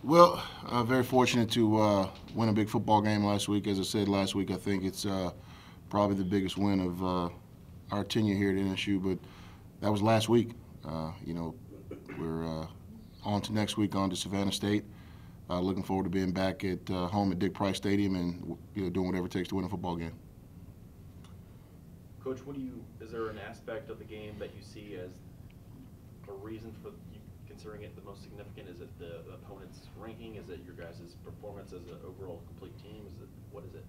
Well, very fortunate to win a big football game last week. As I said last week, I think it's probably the biggest win of our tenure here at NSU. But that was last week. We're on to next week, on to Savannah State. Looking forward to being back at home at Dick Price Stadium and doing whatever it takes to win a football game. Coach, is there an aspect of the game that you see as a reason for you considering it the most significant? Is it the opponent's ranking? Is it your guys' performance as an overall complete team? What is it?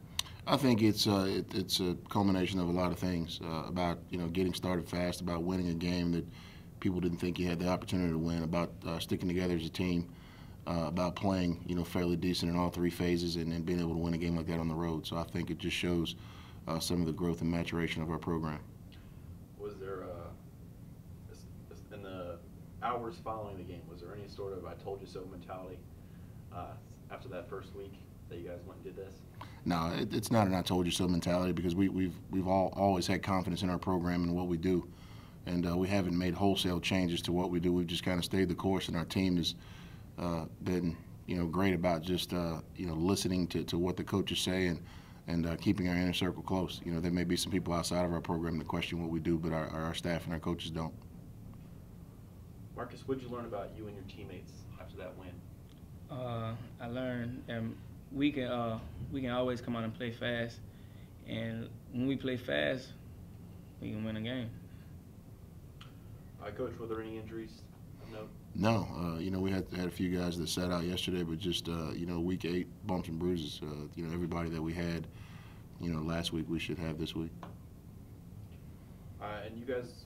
I think it's a culmination of a lot of things about getting started fast, about winning a game that people didn't think you had the opportunity to win, about sticking together as a team, about playing fairly decent in all three phases, and then being able to win a game like that on the road. So I think it just shows some of the growth and maturation of our program. Was there in the hours following the game, was there any sort of "I told you so" mentality after that first week that you guys went and did this? No, it's not an "I told you so" mentality, because we've always had confidence in our program and what we do, and we haven't made wholesale changes to what we do. We've just kind of stayed the course, and our team has been great about just listening to what the coaches say and keeping our inner circle close. There may be some people outside of our program that question what we do, but our staff and our coaches don't. Marcus, what did you learn about you and your teammates after that win? I learned we can always come out and play fast, and when we play fast, we can win a game. Coach, were there any injuries of note? No, we had a few guys that sat out yesterday, but just week 8 bumps and bruises. Everybody that we had last week we should have this week. And you guys,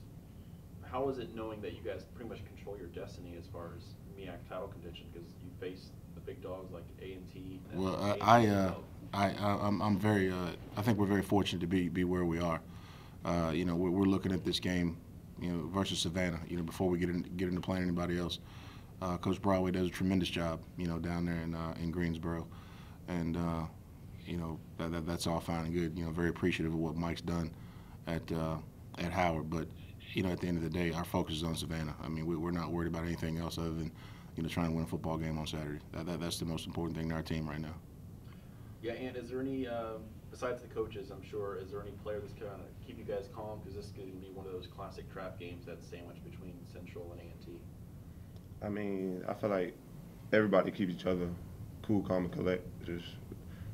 how is it knowing that you guys pretty much control your destiny as far as MEAC title contention, because you face the big dogs like A&T? Well, I think we're very fortunate to be where we are. We're looking at this game, versus Savannah. Before we get into playing anybody else, Coach Broadway does a tremendous job, down there in Greensboro, and that's all fine and good. Very appreciative of what Mike's done at Howard, but at the end of the day, our focus is on Savannah. I mean, we're not worried about anything else other than trying to win a football game on Saturday. That's the most important thing to our team right now. Yeah, and is there any, besides the coaches, I'm sure, is there any player that's going to keep you guys calm? Because this is going to be one of those classic trap games that's sandwiched between Central and A&T. I mean, I feel like everybody keeps each other cool, calm, and collect. Just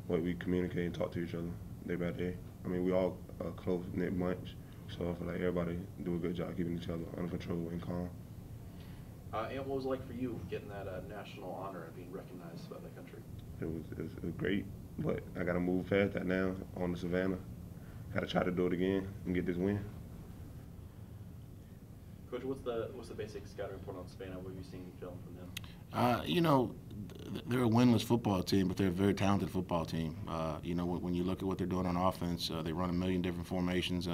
what we communicate and talk to each other day by day. I mean, we all a close-knit bunch, so I feel like everybody do a good job keeping each other under control and calm. And what was it like for you getting that national honor and being recognized by the country? It was great, but I got to move past that now on to Savannah. Got to try to do it again and get this win. Coach, what's the basic scouting report on Savannah? What have you seen film from them? They're a winless football team, but they're a very talented football team. When you look at what they're doing on offense, they run a million different formations.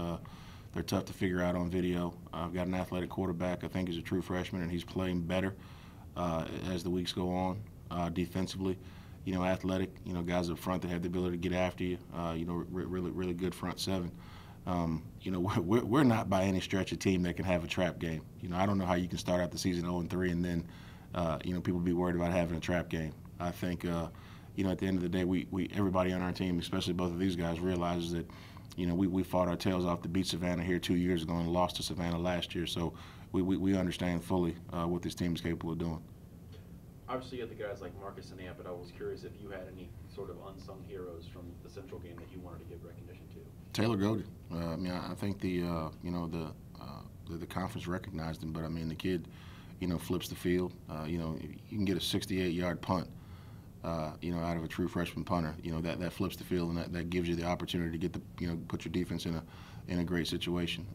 They're tough to figure out on video. I've got an athletic quarterback. I think he's a true freshman, and he's playing better as the weeks go on. Defensively, athletic. Guys up front that have the ability to get after you. Really good front seven. We're not by any stretch a team that can have a trap game. I don't know how you can start out the season 0-3 and then people be worried about having a trap game. I think at the end of the day, we everybody on our team, especially both of these guys, realizes that we fought our tails off to beat Savannah here 2 years ago and lost to Savannah last year. So we understand fully what this team is capable of doing. Obviously, you had the guys like Marcus and Amp, but I was curious if you had any sort of unsung heroes from the Central game that you wanted to give recognition to. Taylor Godey. I think the conference recognized him, but I mean the kid, flips the field. You can get a 68-yard punt, out of a true freshman punter. That flips the field, and that gives you the opportunity to get put your defense in a great situation.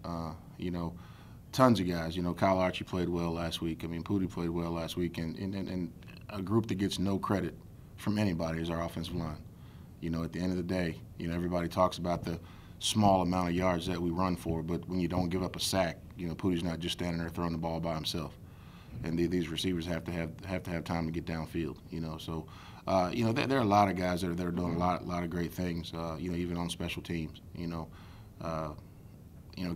Tons of guys. Kyle Archie played well last week. I mean, Pooty played well last week, and a group that gets no credit from anybody is our offensive line. At the end of the day, everybody talks about the small amount of yards that we run for, but when you don't give up a sack, Pooty's not just standing there throwing the ball by himself. And these receivers have to have time to get downfield. So there are a lot of guys that are doing a lot of great things. Even on special teams.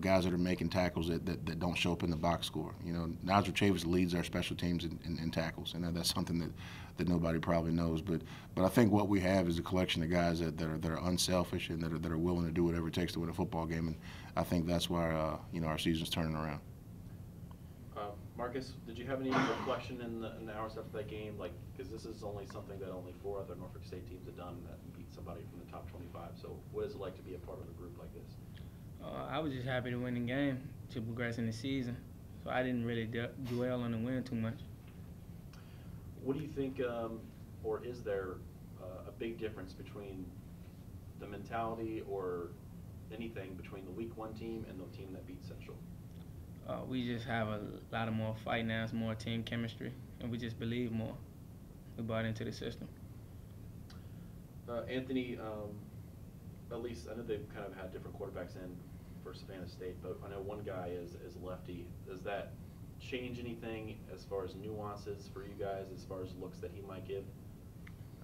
Guys that are making tackles that don't show up in the box score. Nigel Chavis leads our special teams in tackles, and that's something that nobody probably knows. But I think what we have is a collection of guys that are unselfish and that are willing to do whatever it takes to win a football game. And I think that's why our season's turning around. Marcus, did you have any reflection in the hours after that game? Like, because this is only something that only 4 other Norfolk State teams have done, that beat somebody from the top 25. So what is it like to be a part of a group like this? I was just happy to win the game, to progress in the season. So I didn't really dwell on the win too much. What do you think, or is there a big difference between the mentality or anything between the Week 1 team and the team that beat Central? We just have a lot of more fight now. It's more team chemistry, and we just believe more. We bought into the system. Anthony, at least I know they've kind of had different quarterbacks in for Savannah State, but I know one guy is lefty. Does that change anything as far as nuances for you guys, as far as looks that he might give?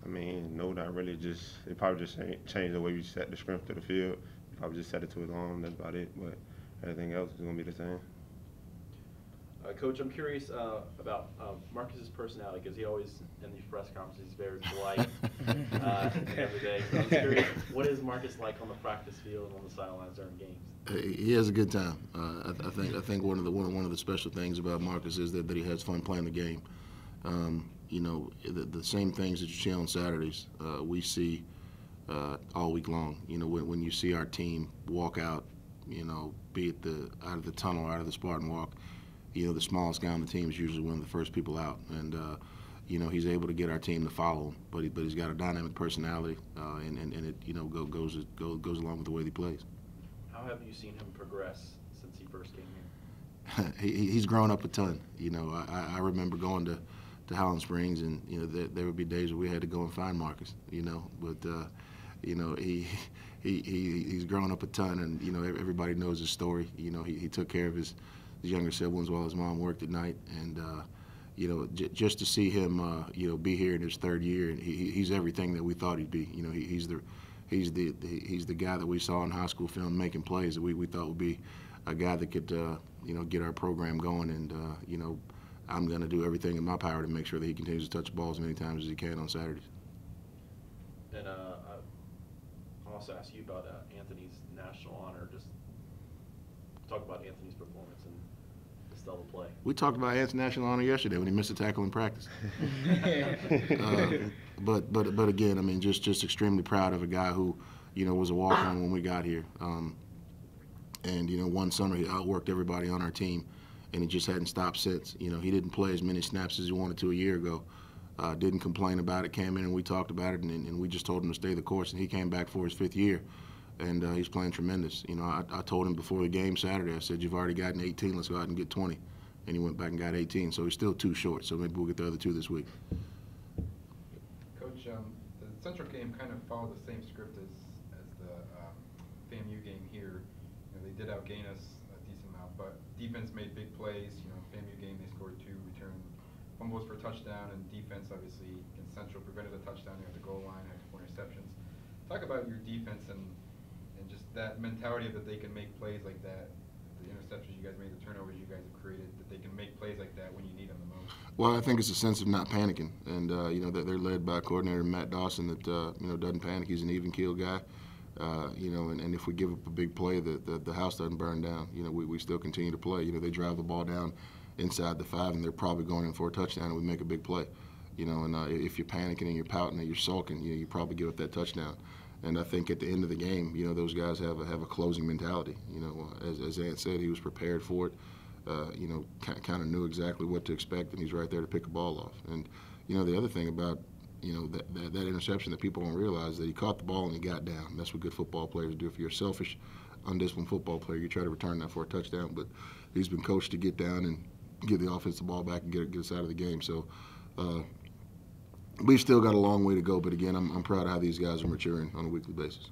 I mean, no, not really. It probably just changed the way we set the script to the field. Probably just set it to his arm. That's about it. But everything else is going to be the same. Coach, I'm curious about Marcus's personality, because he always, in these press conferences, he's very polite every day. So I'm curious, what is Marcus like on the practice field and on the sidelines during games? He has a good time. I think one of the special things about Marcus is that he has fun playing the game. The same things that you see on Saturdays, we see all week long. When you see our team walk out, be it out of the tunnel, out of the Spartan walk, the smallest guy on the team is usually one of the first people out, and he's able to get our team to follow him. But he's got a dynamic personality, and it goes along with the way he plays. How have you seen him progress since he first came here? He's grown up a ton. I remember going to Howland Springs, and there would be days where we had to go and find Marcus. But he's grown up a ton, and everybody knows his story. He took care of his younger siblings while his mom worked at night, and just to see him be here in his 3rd year, and he's everything that we thought he'd be. He's the guy that we saw in high school film making plays that we thought would be a guy that could get our program going, and I'm going to do everything in my power to make sure that he continues to touch the ball as many times as he can on Saturdays. And I'll also ask you about Anthony's national honor. Just talk about Anthony's performance and the stellar play. We talked about Anthony's national honor yesterday when he missed a tackle in practice. But again, I mean, just extremely proud of a guy who, was a walk-on when we got here. And one summer he outworked everybody on our team, and he just hadn't stopped since. He didn't play as many snaps as he wanted to a year ago. Didn't complain about it, came in and we talked about it, and we just told him to stay the course, and he came back for his 5th year, and he's playing tremendous. I told him before the game Saturday, I said, you've already gotten 18, let's go out and get 20. And he went back and got 18, so he's still 2 short, so maybe we'll get the other 2 this week. Coach, the Central game kind of followed the same script as the FAMU game here. They did outgain us a decent amount, but defense made big plays. FAMU game they scored 2, returned fumbles for a touchdown, and defense obviously in Central prevented a touchdown there at the goal line, had 4 interceptions. Talk about your defense and just that mentality that they can make plays like that. The interceptions you guys made, the turnovers you guys have created, that they can make plays like that when you need them the most. Well, I think it's a sense of not panicking, and that they're led by a coordinator, Matt Dawson, that doesn't panic. He's an even keel guy. And if we give up a big play, the house doesn't burn down. We still continue to play. They drive the ball down inside the 5, and they're probably going in for a touchdown, and we make a big play. And if you're panicking and you're pouting and you're sulking, you probably give up that touchdown. And I think at the end of the game, those guys have a closing mentality. As Ant said, he was prepared for it. Kind of knew exactly what to expect, and he's right there to pick the ball off. And the other thing about that interception that people don't realize is that he caught the ball and he got down. That's what good football players do. If you're a selfish, undisciplined football player, you try to return that for a touchdown. But he's been coached to get down and give the offense the ball back and get us out of the game. So we've still got a long way to go. But again, I'm proud of how these guys are maturing on a weekly basis.